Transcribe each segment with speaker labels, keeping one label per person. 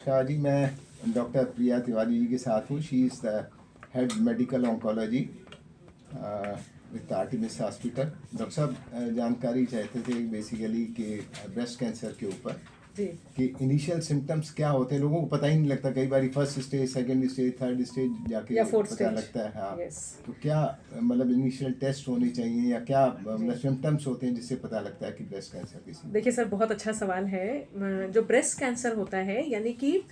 Speaker 1: शाह जी, मैं डॉक्टर प्रिया तिवारी जी के साथ हूँ। She is the head medical oncology with Artemis hospital. Doctor साहब जानकारी चाहते थे बेसिकली कि ब्रेस्ट कैंसर के ऊपर
Speaker 2: जी
Speaker 1: कि इनिशियल सिम्टम्स क्या होते हैं। लोगों को पता ही नहीं लगता, कई बार first stage, second stage, third stage जाके
Speaker 2: या फोर्थ
Speaker 1: पता
Speaker 2: स्टेज।
Speaker 1: लगता है। हाँ,
Speaker 2: यस
Speaker 1: तो क्या मतलब इनिशियल टेस्ट होने चाहिए या क्या मतलब
Speaker 2: जी
Speaker 1: सिम्टम्स होते हैं जिससे पता लगता है कि ब्रेस्ट कैंसर किसी
Speaker 2: देखिए सर, बहुत अच्छा सवाल है। जो ब्रेस्ट कैंसर होता है यानी कि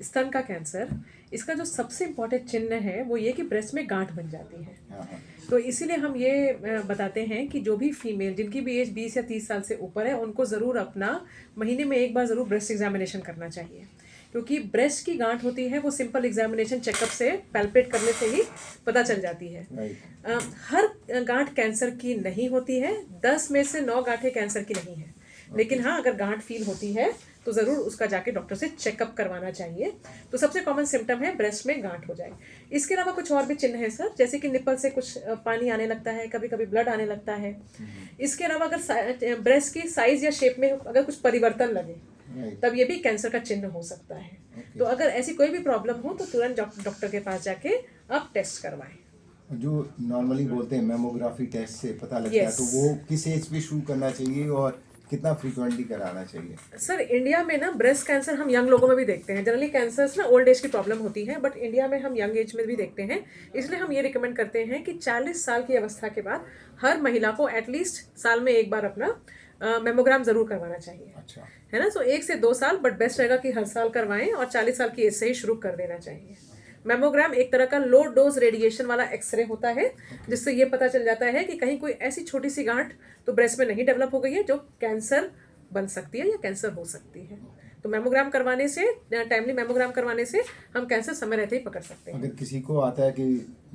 Speaker 2: स्तन का कैंसर, इसका जो सबसे इम्पोर्टेंट चिन्ह है वो ये कि ब्रेस्ट में गांठ बन जाती है।
Speaker 1: हाँ हाँ
Speaker 2: तो इसीलिए हम ये बताते हैं कि जो भी फीमेल जिनकी भी एज 20 या 30 साल से ऊपर है उनको ज़रूर अपना महीने में एक बार ज़रूर ब्रेस्ट एग्जामिनेशन करना चाहिए। क्योंकि ब्रेस्ट की गांठ होती है वो सिंपल एग्जामिनेशन चेकअप से पैल्पेट करने से ही पता चल जाती है।
Speaker 1: राइट।
Speaker 2: हर गांठ कैंसर की नहीं होती है, 10 में से 9 गांठें कैंसर की नहीं है। लेकिन हाँ, अगर गांठ फील होती है तो ज़रूर उसका जाके डॉक्टर से चेकअप करवाना चाहिए। तो सबसे कॉमन सिम्टम है ब्रेस्ट में गांठ हो जाए। इसके अलावा कुछ और भी चिन्ह हैं सर, जैसे कि निपल से कुछ पानी आने लगता है, कभी कभी ब्लड आने लगता है। इसके अलावा अगर ब्रेस्ट की साइज या शेप में अगर कुछ परिवर्तन लगे
Speaker 1: राइट।
Speaker 2: तब ये भी कैंसर का चिन्ह हो सकता है।
Speaker 1: ओके।
Speaker 2: तो अगर ऐसी कोई भी प्रॉब्लम हो तो तुरंत डॉक्टर के पास जाके आप टेस्ट करवाएं।
Speaker 1: जो नॉर्मली बोलते हैं मेमोग्राफी टेस्ट से पता लगता है,
Speaker 2: यस
Speaker 1: तो वो किस एज पे शुरू करना चाहिए और कितना फ्रीक्वेंटली कराना चाहिए?
Speaker 2: सर, इंडिया में ना ब्रेस्ट कैंसर हम यंग लोगों में भी देखते हैं। जनरली कैंसर्स ना ओल्ड एज की प्रॉब्लम होती है, बट इंडिया में हम यंग एज में भी देखते हैं। इसलिए हम ये रिकमेंड करते हैं कि 40 साल की अवस्था के बाद हर महिला को एटलीस्ट साल में एक बार अपना मेमोग्राम ज़रूर करवाना चाहिए।
Speaker 1: अच्छा।
Speaker 2: है ना? सो 1 से 2 साल, बट बेस्ट रहेगा कि हर साल करवाएं और 40 साल की एज से ही शुरू कर देना चाहिए। मेमोग्राम एक तरह का लो डोज रेडिएशन वाला एक्सरे होता है, जिससे ये पता चल जाता है कि कहीं कोई ऐसी छोटी सी गांठ तो ब्रेस्ट में नहीं डेवलप हो गई है जो कैंसर बन सकती है या कैंसर हो सकती है। तो मेमोग्राम करवाने से, टाइमली मेमोग्राम करवाने से हम कैंसर समय रहते ही पकड़ सकते हैं।
Speaker 1: अगर किसी को आता है कि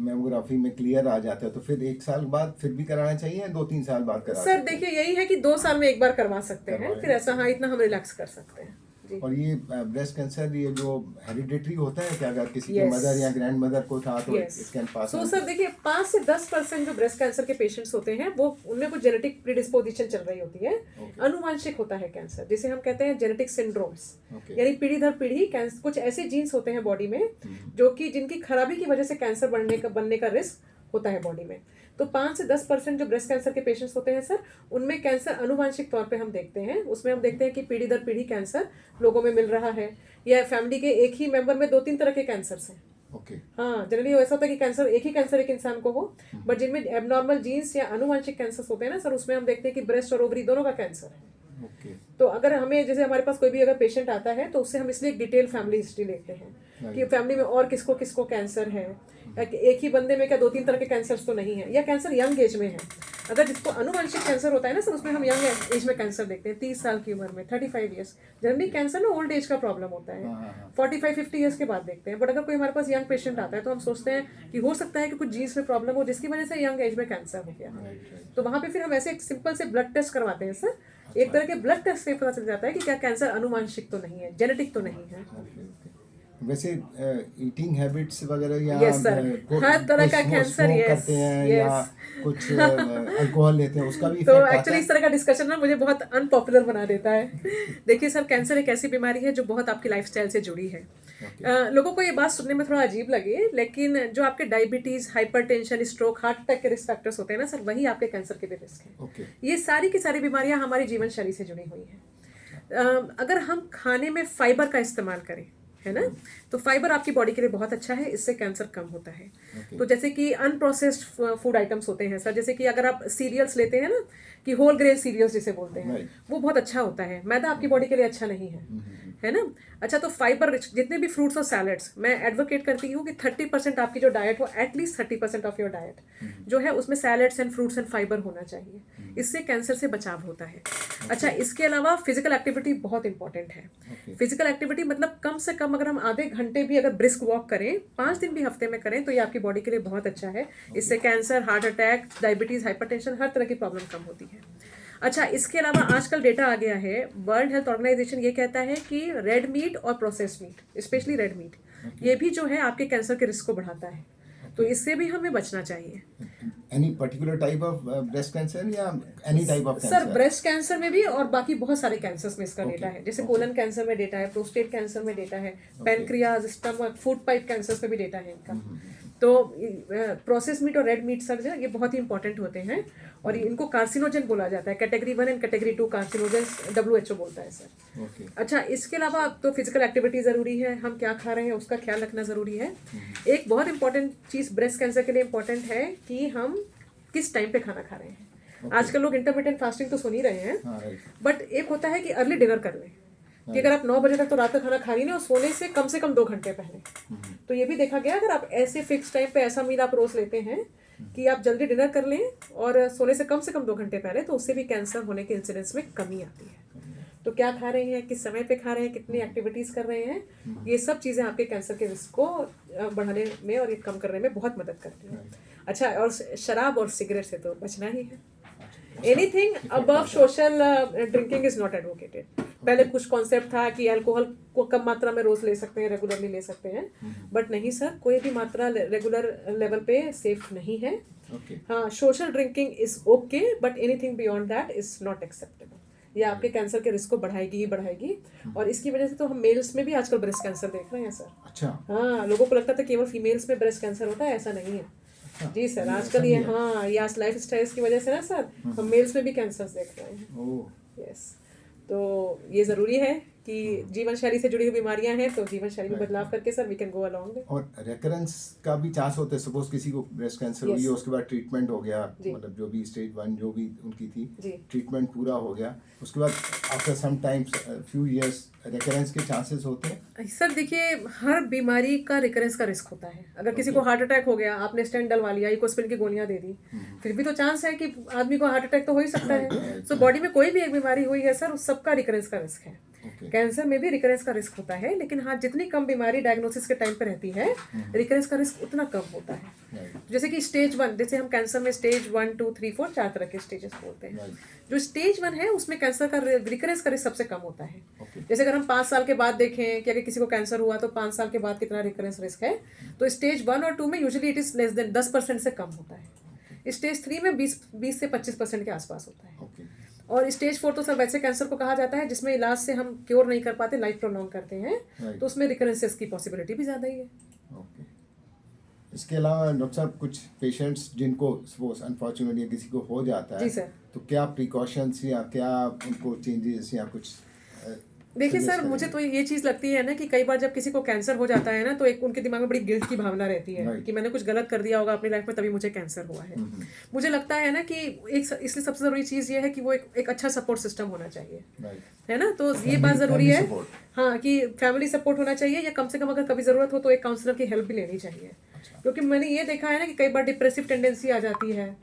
Speaker 1: मेमोग्राफी में क्लियर आ जाता है तो फिर 1 साल बाद फिर भी कराना चाहिए या 2-3 साल बाद करा
Speaker 2: सर
Speaker 1: सकते हैं?
Speaker 2: देखिए, यही है कि 2 साल में एक बार करवा सकते हैं,
Speaker 1: करवा
Speaker 2: फिर
Speaker 1: लेना
Speaker 2: ऐसा हाँ,
Speaker 1: चाहिए।
Speaker 2: इतना हम रिलैक्स कर सकते हैं। जी
Speaker 1: और ये ब्रेस्ट कैंसर ये जो हेरिडेटरी होता है, क्या अगर किसी के
Speaker 2: यस
Speaker 1: मदर या ग्रैंड मदर को था तो
Speaker 2: yes
Speaker 1: it can pass
Speaker 2: so
Speaker 1: on?
Speaker 2: Sir देखिए, 5 से 10% जो ब्रेस्ट कैंसर के पेशेंट्स होते हैं वो उनमें कुछ जेनेटिक प्रीडिस्पोजिशन चल रही होती है।
Speaker 1: ओके।
Speaker 2: अनुवांशिक होता है कैंसर, जिसे हम कहते हैं जेनेटिक सिंड्रोम्स।
Speaker 1: ओके।
Speaker 2: यानी पीढ़ी दर पीढ़ी कैंसर, कुछ ऐसे जीन्स होते हैं बॉडी में जो कि जिनकी खराबी की वजह से कैंसर बनने का रिस्क होता है बॉडी में। तो 5 से 10% जो ब्रेस्ट कैंसर के पेशेंट्स होते हैं सर, उनमें कैंसर अनुवांशिक तौर पे हम देखते हैं। उसमें हम देखते हैं कि पीढ़ी दर पीढ़ी कैंसर लोगों में मिल रहा है, या फैमिली के एक ही मेंबर में 2-3 तरह के कैंसर्स हैं।
Speaker 1: ओके।
Speaker 2: हाँ, जनरली ऐसा होता है कि कैंसर एक ही कैंसर एक इंसान को हो, बट जिनमें एबनॉर्मल जीन्स या अनुवांशिक कैंसर्स होते हैं ना सर, उसमें हम देखते हैं कि ब्रेस्ट और ओवरी दोनों का कैंसर है।
Speaker 1: ओके।
Speaker 2: तो अगर हमें, जैसे हमारे पास कोई भी अगर पेशेंट आता है तो उससे हम इसलिए एक डिटेल फैमिली हिस्ट्री लेते हैं कि
Speaker 1: राइट।
Speaker 2: फैमिली में और किसको किसको कैंसर है, या कि एक ही बंदे में क्या 2-3 तरह के कैंसर्स तो नहीं है, या कैंसर यंग एज में है। अगर जिसको अनुवांशिक कैंसर होता है ना सर, उसमें हम यंग एज में कैंसर देखते हैं, 30 साल की उम्र में, 35 ईयर्स। जनरली कैंसर ना ओल्ड एज का प्रॉब्लम होता है,
Speaker 1: हाँ हाँ हाँ।
Speaker 2: 45-50 ईयर्स के बाद देखते हैं। बट अगर कोई हमारे पास यंग पेशेंट आता है तो हम सोचते हैं कि हो सकता है कि कुछ जीन्स में प्रॉब्लम हो जिसकी वजह से यंग एज में कैंसर हो गया।
Speaker 1: Right right.
Speaker 2: तो वहाँ पे फिर हम ऐसे एक सिंपल से ब्लड टेस्ट करवाते हैं सर। एक
Speaker 1: अच्छा।
Speaker 2: तरह के ब्लड टेस्ट से पता चल जाता है कि क्या कैंसर अनुवांशिक तो नहीं है, जेनेटिक तो नहीं है।
Speaker 1: Okay okay. वैसे ईटिंग हैबिट्स वगैरह या
Speaker 2: यस सर, हर तरह का
Speaker 1: कुछ
Speaker 2: कैंसर।
Speaker 1: स्मोक
Speaker 2: यस
Speaker 1: करते हैं या
Speaker 2: यस
Speaker 1: कुछ अल्कोहल लेते हैं, उसका भी
Speaker 2: तो
Speaker 1: इफेक्ट आता
Speaker 2: एक्चुअली
Speaker 1: है?
Speaker 2: इस तरह का डिस्कशन ना मुझे बहुत अनपॉपुलर बना देता है। देखिए सर, कैंसर एक ऐसी बीमारी है जो बहुत आपकी लाइफस्टाइल से जुड़ी है।
Speaker 1: ओके।
Speaker 2: लोगों को ये बात सुनने में थोड़ा अजीब लगे, लेकिन जो आपके diabetes, hypertension, stroke, heart attack के रिस्क फैक्टर्स होते हैं ना सर, वही आपके कैंसर के भी रिस्क हैं।
Speaker 1: ओके।
Speaker 2: ये सारी की सारी बीमारियां हमारी जीवन शैली से जुड़ी हुई हैं। अगर हम खाने में फाइबर का इस्तेमाल करें, है ना, तो फाइबर आपकी बॉडी के लिए बहुत अच्छा है, इससे कैंसर कम होता है।
Speaker 1: ओके।
Speaker 2: तो जैसे कि अनप्रोसेस्ड फूड आइटम्स होते हैं सर, जैसे कि अगर आप सीरियल्स लेते हैं ना, कि होल ग्रेन सीरियल्स जिसे बोलते हैं,
Speaker 1: राइट।
Speaker 2: वो बहुत अच्छा होता है। मैदा आपकी बॉडी के लिए अच्छा नहीं है ना। अच्छा, तो फाइबर रिच जितने भी फ्रूट्स और सैलड्स, मैं एडवोकेट करती हूँ कि 30% आपकी जो डाइट हो, एटलीस्ट 30% ऑफ योर डाइट जो है उसमें salads and fruits and fibre होना चाहिए। इससे कैंसर से बचाव होता है। अच्छा, इसके अलावा फिजिकल एक्टिविटी बहुत इंपॉर्टेंट है।
Speaker 1: ओके।
Speaker 2: फिजिकल एक्टिविटी मतलब कम से कम अगर हम आधे घंटे भी अगर ब्रिस्क वॉक करें, 5 दिन भी हफ्ते में करें, तो ये आपकी बॉडी के लिए बहुत अच्छा है। इससे cancer, heart attack, diabetes, hypertension, हर तरह की प्रॉब्लम कम होती है। अच्छा, इसके अलावा आजकल डेटा आ गया है, वर्ल्ड हेल्थ ऑर्गेनाइजेशन ये कहता है कि रेड मीट और processed meat, specially red meat, ये भी जो है आपके कैंसर के रिस्क को बढ़ाता है। तो इससे भी हमें बचना चाहिए।
Speaker 1: Any particular type of breast cancer या any type of
Speaker 2: sir
Speaker 1: cancer?
Speaker 2: Breast cancer में भी और बाकी बहुत सारे कैंसर्स में इसका
Speaker 1: Okay,
Speaker 2: डेटा है, जैसे
Speaker 1: okay.
Speaker 2: कोलन कैंसर में डेटा है, प्रोस्टेट कैंसर में डेटा है, pancreas, stomach, food pipe cancers में भी डेटा है इनका। तो प्रोसेस मीट और रेड मीट सर ये बहुत ही इंपॉर्टेंट होते हैं और इनको कार्सिनोजन बोला जाता है, category 1 and category 2 carcinogen WHO बोलता है सर।
Speaker 1: ओके।
Speaker 2: अच्छा, इसके अलावा तो फिजिकल एक्टिविटी ज़रूरी है, हम क्या खा रहे हैं उसका ख्याल रखना ज़रूरी है। एक बहुत इंपॉर्टेंट चीज़ ब्रेस्ट कैंसर के लिए इंपॉर्टेंट है कि हम किस टाइम पे खाना खा रहे हैं। आजकल लोग इंटरमिटेंट फास्टिंग तो सुन ही रहे हैं,
Speaker 1: हाँ, राइट।
Speaker 2: बट एक होता है कि अर्ली डिनर कर लें, कि अगर आप 9 बजे तक तो रात का खाना खा रही नहीं और सोने से कम 2 घंटे पहले। तो ये भी देखा गया, अगर आप ऐसे फिक्स टाइम पे ऐसा मील आप रोज लेते हैं कि आप जल्दी डिनर कर लें और सोने से कम 2 घंटे पहले, तो उससे भी कैंसर होने के इंसिडेंस में कमी आती है। तो क्या खा रहे हैं, किस समय पे खा रहे हैं, कितनी एक्टिविटीज़ कर रहे हैं, ये सब चीज़ें आपके कैंसर के रिस्क को बढ़ाने में और ये कम करने में बहुत मदद करती हैं। अच्छा, और शराब और सिगरेट से तो बचना ही है। Anything above social drinking is not advocated. पहले कुछ कॉन्सेप्ट था कि अल्कोहल को कम मात्रा में रोज ले सकते हैं, रेगुलरली ले सकते हैं, बट नहीं सर, कोई भी मात्रा रेगुलर लेवल पे सेफ नहीं है। हाँ, social drinking is okay, but anything beyond that is not acceptable. ये आपके कैंसर के रिस्क को बढ़ाएगी ही बढ़ाएगी। और इसकी वजह से तो हम मेल्स में भी आजकल ब्रेस्ट कैंसर देख रहे हैं सर।
Speaker 1: अच्छा।
Speaker 2: हाँ, लोगों को लगता था केवल फीमेल्स में ब्रेस्ट कैंसर होता है, ऐसा नहीं है। जी सर, आजकल ये ये लाइफ स्टाइल की वजह से ना सर, हम मेल्स में भी कैंसर देख रहे हैं। यस, तो ये ज़रूरी है कि जीवन शैली से जुड़ी हुई बीमारियां हैं, तो जीवन शैली में बदलाव करके sir we can go along.
Speaker 1: और रेकरेंस का भी चांस होता है, सपोज किसी को ब्रेस्ट कैंसर हुई है, उसके बाद ट्रीटमेंट हो गया, मतलब जो भी स्टेज 1 जो भी उनकी थी, ट्रीटमेंट पूरा हो गया, उसके बाद after some times few years recurrence के चांसेस होते हैं?
Speaker 2: सर देखिए, हर बीमारी का रिकरेंस का रिस्क होता है। अगर किसी को हार्ट अटैक हो गया, आपने स्टेंट डलवा लिया, इकोस्पिन की गोलियां दे दी, फिर भी तो चांस है कि आदमी को हार्ट अटैक तो हो ही सकता है। सो बॉडी में कोई भी एक बीमारी हुई है सर, उस सबका रिकरेंस का रिस्क है। कैंसर में भी रिकरेंस का रिस्क होता है, लेकिन हाँ, जितनी कम बीमारी डायग्नोसिस के टाइम पे रहती है, रिकरेंस का रिस्क उतना कम होता है। जैसे कि स्टेज 1, जैसे हम कैंसर में स्टेज 1, 2, 3, 4 4 तरह के स्टेजेस बोलते हैं। जो स्टेज 1 है उसमें कैंसर का रिकरेंस का रिस्क सबसे कम होता है। जैसे अगर हम 5 साल के बाद देखें कि अगर किसी को कैंसर हुआ तो 5 साल के बाद कितना रिकरेंस रिस्क है, तो स्टेज 1 और 2 में usually it is less than 10% से कम होता है। स्टेज 3 में 20 से 25% के आसपास होता है। और स्टेज 4 तो सर वैसे कैंसर को कहा जाता है जिसमें इलाज से हम क्योर नहीं कर पाते, लाइफ प्रोलॉन्ग करते हैं, तो उसमें रिकरेंसेस की पॉसिबिलिटी भी ज़्यादा ही है।
Speaker 1: इसके अलावा डॉक्टर साहब, कुछ पेशेंट्स जिनको सपोज अनफॉर्चुनेटली किसी को हो जाता है,
Speaker 2: जी सर,
Speaker 1: तो क्या प्रिकॉशंस या क्या उनको चेंजेस या कुछ?
Speaker 2: देखिए सर, मुझे तो ये चीज़ लगती है ना कि कई बार जब किसी को कैंसर हो जाता है ना, तो एक उनके दिमाग में बड़ी गिल्ट की भावना रहती है कि मैंने कुछ गलत कर दिया होगा अपनी लाइफ में, तभी मुझे कैंसर हुआ है। मुझे लगता है ना कि इसलिए सबसे ज़रूरी चीज़ ये है कि वो एक अच्छा सपोर्ट सिस्टम होना चाहिए, है ना। तो ये बात ज़रूरी है, हाँ, कि फैमिली सपोर्ट होना चाहिए, या कम से कम अगर कभी ज़रूरत हो तो एक काउंसलर की हेल्प भी लेनी चाहिए। क्योंकि मैंने ये देखा है ना कि कई बार डिप्रेसिव टेंडेंसी आ जाती है,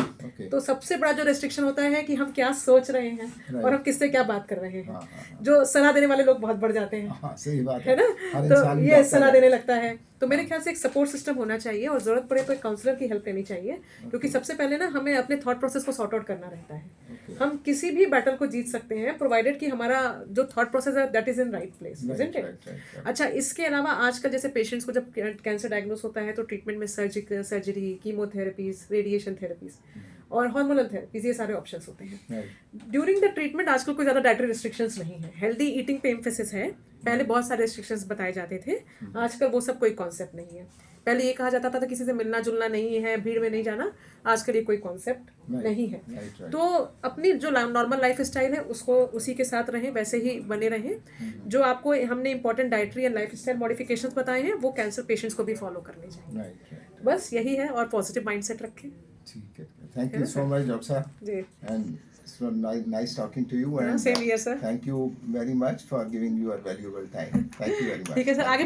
Speaker 2: तो सबसे बड़ा जो रेस्ट्रिक्शन होता है कि हम क्या सोच रहे हैं और हम किससे क्या बात कर रहे हैं। जो सलाह देने वाले लोग बहुत बढ़ जाते हैं,
Speaker 1: सही बात
Speaker 2: है ना, तो ये सलाह देने लगता है। तो मेरे ख्याल से एक सपोर्ट सिस्टम होना चाहिए और ज़रूरत पड़े तो एक काउंसलर की हेल्प लेनी चाहिए, क्योंकि सबसे पहले ना हमें अपने थॉट प्रोसेस को सॉर्ट आउट करना रहता है। हम किसी भी बैटल को जीत सकते हैं प्रोवाइडेड कि हमारा जो थॉट प्रोसेस है that is in right place, isn't it? अच्छा, इसके अलावा आजकल जैसे पेशेंट्स को जब कैंसर डायग्नोस होता है तो ट्रीटमेंट में सर्जरी, कीमोथेरेपीज, रेडिएशन थेरेपीज और हार्मोनल थेरेपीज, ये सारे ऑप्शंस होते हैं। ड्यूरिंग द ट्रीटमेंट आजकल कोई ज़्यादा डाइटरी रिस्ट्रिक्शंस नहीं है, हेल्दी ईटिंग पे एम्फेसिस है। पहले बहुत सारे रिस्ट्रिक्शंस बताए जाते थे, आजकल वो सब कोई कॉन्सेप्ट नहीं है। पहले ये कहा जाता था किसी से मिलना जुलना नहीं है, भीड़ में नहीं जाना, आजकल ये कोई कॉन्सेप्ट नहीं है। तो अपनी जो नॉर्मल लाइफ स्टाइल है उसको उसी के साथ रहें, वैसे ही बने रहें। जो आपको हमने important dietary and life style modifications बताए हैं वो कैंसर पेशेंट्स को भी फॉलो करने चाहिए। बस यही है, और पॉजिटिव माइंडसेट रखें।
Speaker 1: ठीक है, thank you so much doctor साहब जी, and it's nice talking to you, and
Speaker 2: same here sir,
Speaker 1: thank you very much for giving your valuable time. Thank you very much.
Speaker 2: ठीक है सर, आगे